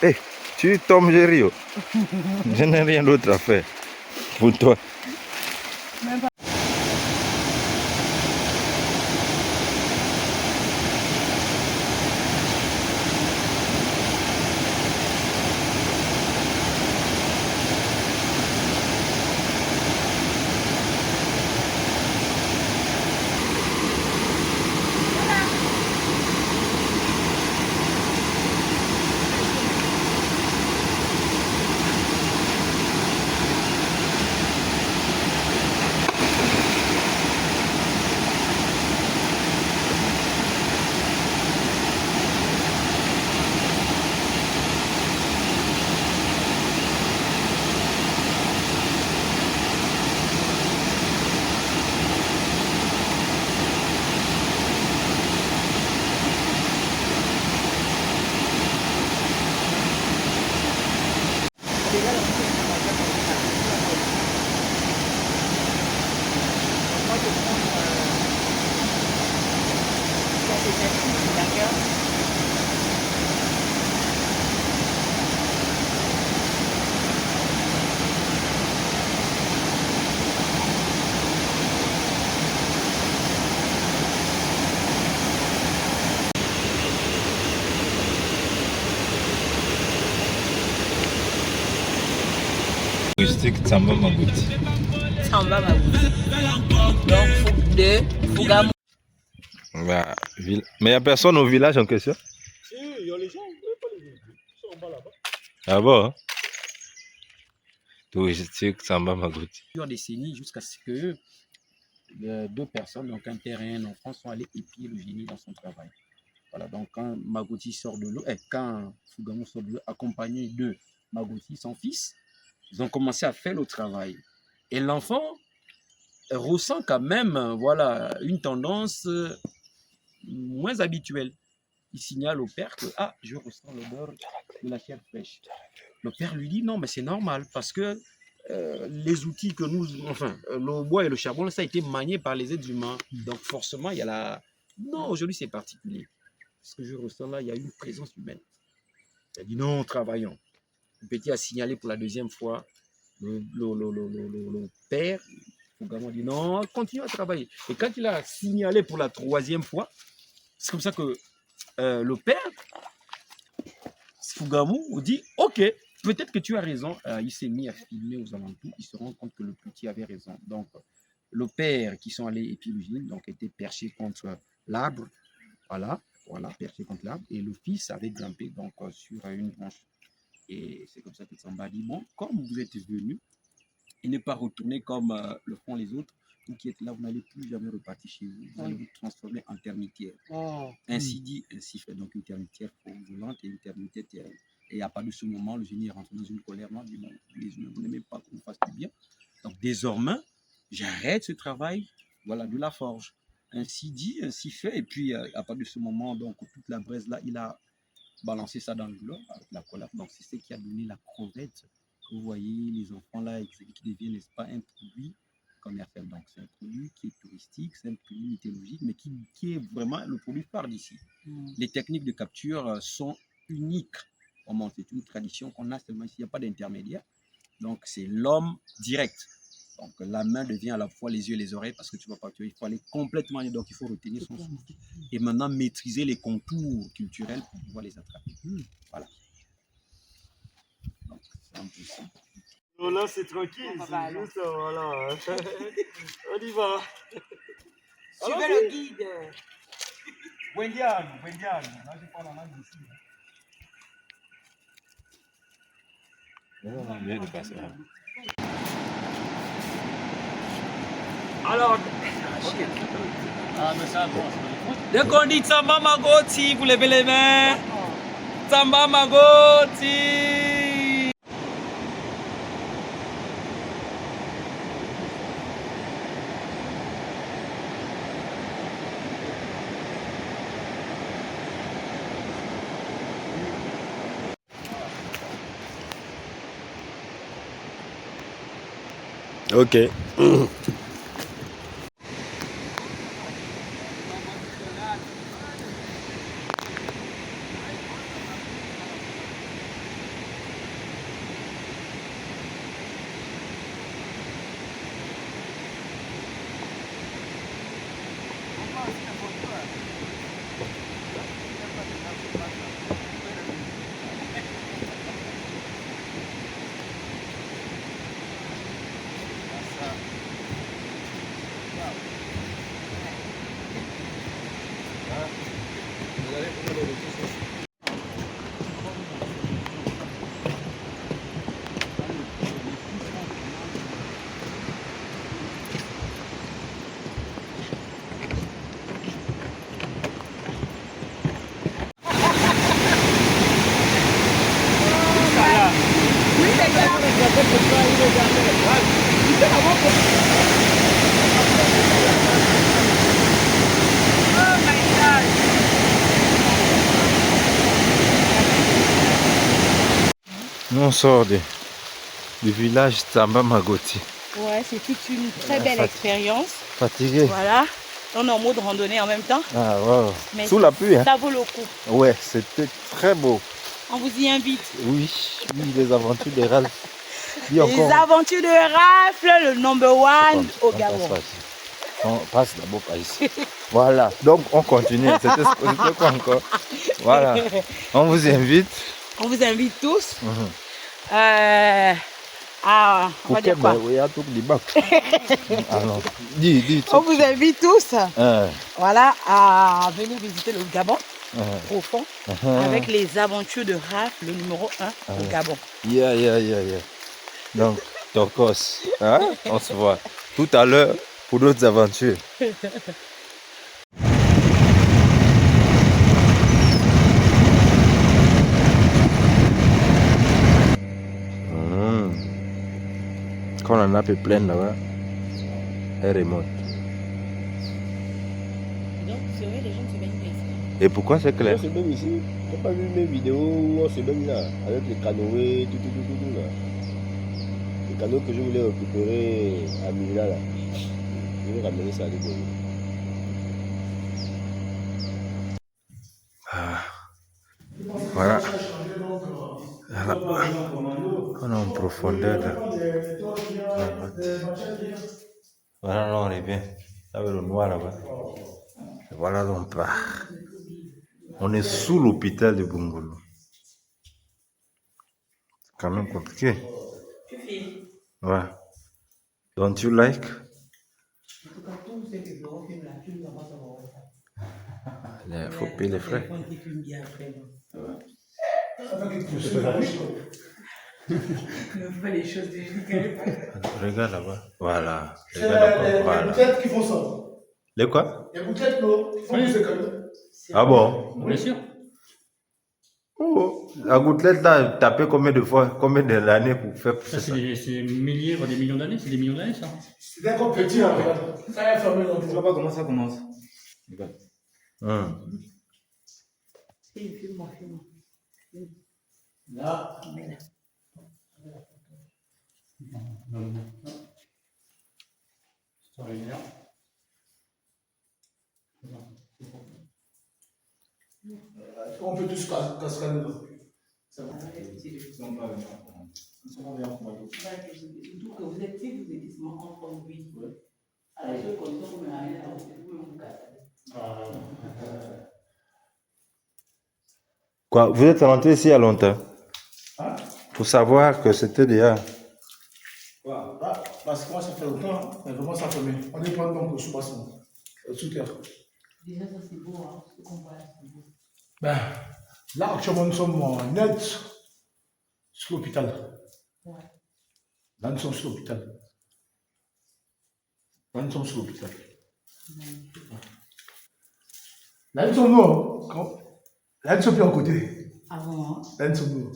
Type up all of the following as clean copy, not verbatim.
Hey, tu tombes, Gério. Je n'ai rien d'autre à faire pour toi. Touristique Tsamba Magouti. Tsamba Magouti. Donc, de Fougamou. Bah, mais il n'y a personne au village en question? Si, il y a les gens, pas les gens. Ils sont en bas là-bas. Ah bon? Touristique Tsamba Magouti. Plusieurs décennies jusqu'à ce que deux personnes, donc un père et un enfant, sont allés épier le génie dans son travail. Voilà, donc quand Magouti sort de l'eau, quand Fougamou sort de l'eau, accompagné de Magouti, son fils, ils ont commencé à faire le travail. Et l'enfant ressent quand même voilà, une tendance moins habituelle. Il signale au père que « je ressens l'odeur de la chair fraîche ». Le père lui dit « Non, mais c'est normal parce que les outils que nous... Enfin, le bois et le charbon, ça a été manié par les êtres humains. Donc forcément, il y a la... Non, aujourd'hui, c'est particulier. Ce que je ressens là, il y a une présence humaine. Il a dit « Non, travaillons ». Le petit a signalé pour la deuxième fois. Le père, Fougamou, a dit « Non, continue à travailler ». Et quand il a signalé pour la troisième fois, c'est comme ça que le père, Fougamou, dit « Ok, peut-être que tu as raison ». Il s'est mis à filmer aux alentours. Il se rend compte que le petit avait raison. Donc, le père qui sont allés épier le génie, donc était perché contre l'arbre. Voilà, perché contre l'arbre. Et le fils avait grimpé donc sur une branche. Et c'est comme ça que Tsamba dit « Bon, comme vous êtes venu, et ne pas retourner comme le font les autres, vous qui êtes là, vous n'allez plus jamais repartir chez vous. Vous allez vous transformer en termitière. Ainsi dit, ainsi fait. Donc une termitière volante et une termitière terrestre. Et à partir de ce moment, le génie est rentré dans une colère. Moi, dit, bon, les humains, vous n'aimez pas qu'on fasse du bien. Donc désormais, j'arrête ce travail, voilà, de la forge. Ainsi dit, ainsi fait. Et puis à partir de ce moment, donc toute la braise là, il a balancé ça dans l'eau avec la colère. Donc c'est ce qui a donné la crevette. Vous voyez les enfants là qui deviennent, n'est-ce pas, un produit commercial. Donc c'est un produit qui est touristique, c'est un produit mythologique, mais qui est vraiment le produit phare d'ici. Les techniques de capture sont uniques. C'est une tradition qu'on a seulement ici, il n'y a pas d'intermédiaire. Donc c'est l'homme direct. Donc la main devient à la fois les yeux et les oreilles parce que tu vas capturer, il faut aller complètement, donc il faut retenir son souffle. Et maintenant maîtriser les contours culturels pour pouvoir les attraper. Voilà. Donc c'est un peu ça. Non, là, c'est tranquille. C'est juste, voilà. On y va. Suivez le guide. Wendiano. Là, je parle en langue d'ici. Bien de passer. Alors, Dès qu'on dit Tsamba Magouti, vous levez les mains. Tsamba Magouti. Ok. Nous on sort du village Tsamba Magoti. Ouais, c'est toute une très belle expérience. Fatigué. Voilà. On est en mode randonnée en même temps. Ah wow. Mais Sous la pluie, hein? ça vaut le coup. Ouais, c'était très beau. On vous y invite. Oui, oui, les aventures de Ralph. Dis Les encore. aventures de Rafle, le number one au Gabon. On passe d'abord par ici. Voilà, donc on continue. C'était quoi encore? Voilà, on vous invite. On vous invite tous Mhm. à... On va dire quoi? Alors, dis. On vous invite tous Hein, voilà, à venir visiter le Gabon hein, profond hein. avec les aventures de Rafle, le numéro 1 au Gabon. Yeah. Donc, Tokos, hein? On se voit tout à l'heure pour d'autres aventures. Quand la nappe est pleine là-bas, elle remonte. Donc, c'est vrai, les gens se baignent ici. Et pourquoi c'est clair? On se baigne ici. Tu n'as pas vu mes vidéos où on se baigne là, avec les canoës, tout là. Les canoës que je voulais récupérer à Mila là. Je vais ramener ça à l'école. Voilà. On est en profondeur là. Voilà, là on revient. Ça veut le noir là-bas. Et voilà, là on part. On est sous l'hôpital de Bungolo. C'est quand même compliqué. Ouais. Don't you like? Il faut payer les frais. Regarde là-bas. Voilà. Voilà. Peut-être qu'ils font ça. Les quoi? Il y a peut-être qu'ils font pousser comme ça. Ah bon? Bien sûr. Oh, la gouttelette là, tapé combien de fois, combien d'années pour faire pousser Ça, ça? c'est des milliers, voire des millions d'années. C'est des millions d'années, ça. C'est encore petit, hein, regarde. Ça a fermé dans le Tu vois pas comment ça commence. Là. On peut tous cascader là. Ça va. Surtout que vous êtes si vous êtes en conduite. À la seule condition que vous m'avez là, vous pouvez vous casser. Quoi, vous êtes rentré ici il y a longtemps? Hein? Pour savoir que c'était déjà. Voilà. Ah, parce que moi, ça fait longtemps, mais vraiment, ça fermé. On est pas donc au sous-bassement, sous terre. Déjà, ça c'est beau, hein, ce qu'on voit là, c'est beau. Ben, là, actuellement, nous sommes en net sur l'hôpital. Ouais. Là, nous sommes sur l'hôpital. Là, nous sommes sur l'hôpital. Là, nous sommes nous. Là, nous sommes plus à côté. Ah bon, hein? Là, nous sommes nous.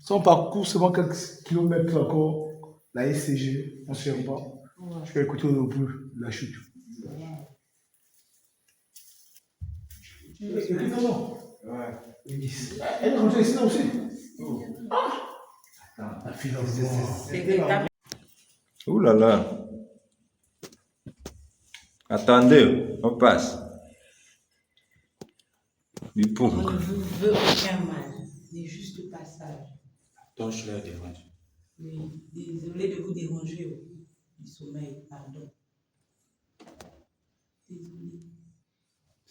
Son parcours, seulement quelques kilomètres encore. La SCG, on ne sait pas. Ouais. Je vais écouter au bout de la chute. Écoutez-moi. Ouais. Elle est rentrée ici là aussi. Ah! La fille là. Ouh là là. Attendez, on passe. Du On punk. ne vous veut aucun mal, c'est juste le passage. Torche leur dérange. Oui, désolé de vous déranger du sommeil, pardon. Désolé.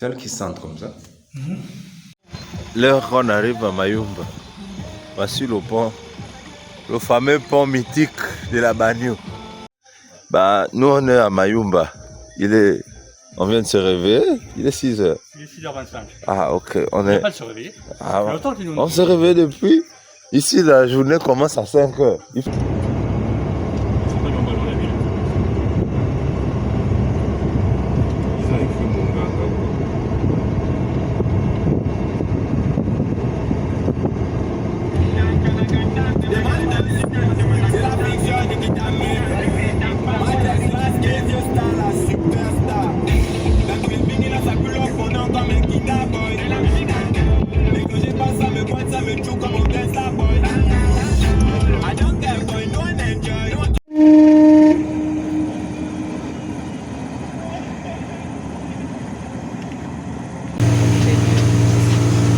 Celles qui sentent comme ça. L'heure qu'on arrive à Mayumba, voici le pont, le fameux pont mythique de la Banio. Bah, nous on est à Mayumba. On vient de se réveiller, il est 6h. Il est 6h25. Ah ok, On n'a pas de se réveiller. Ah, Nous... on se réveille depuis. Ici la journée commence à 5h.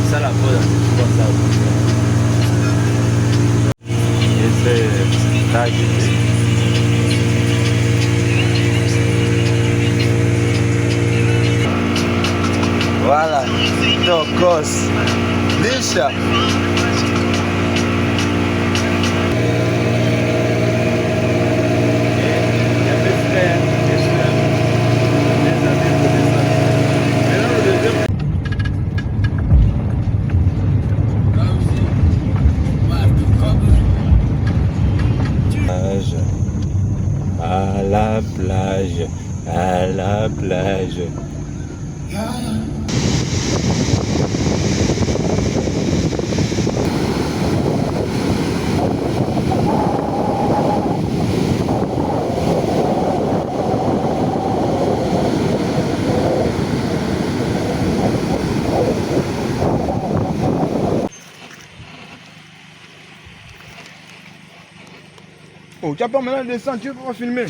Ça la pose, c'est comme ça. Et c'est là. Voilà, Tokos, Lisha. À la plage, à la plage. Oh, tu as pas maintenant descendre, tu peux pas filmer.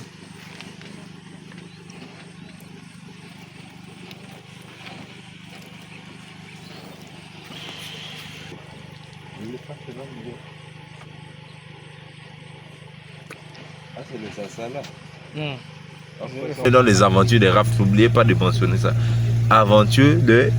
Ah, c'est le Sassala. Et dans les aventures des rafts, n'oubliez pas de mentionner ça. Aventure de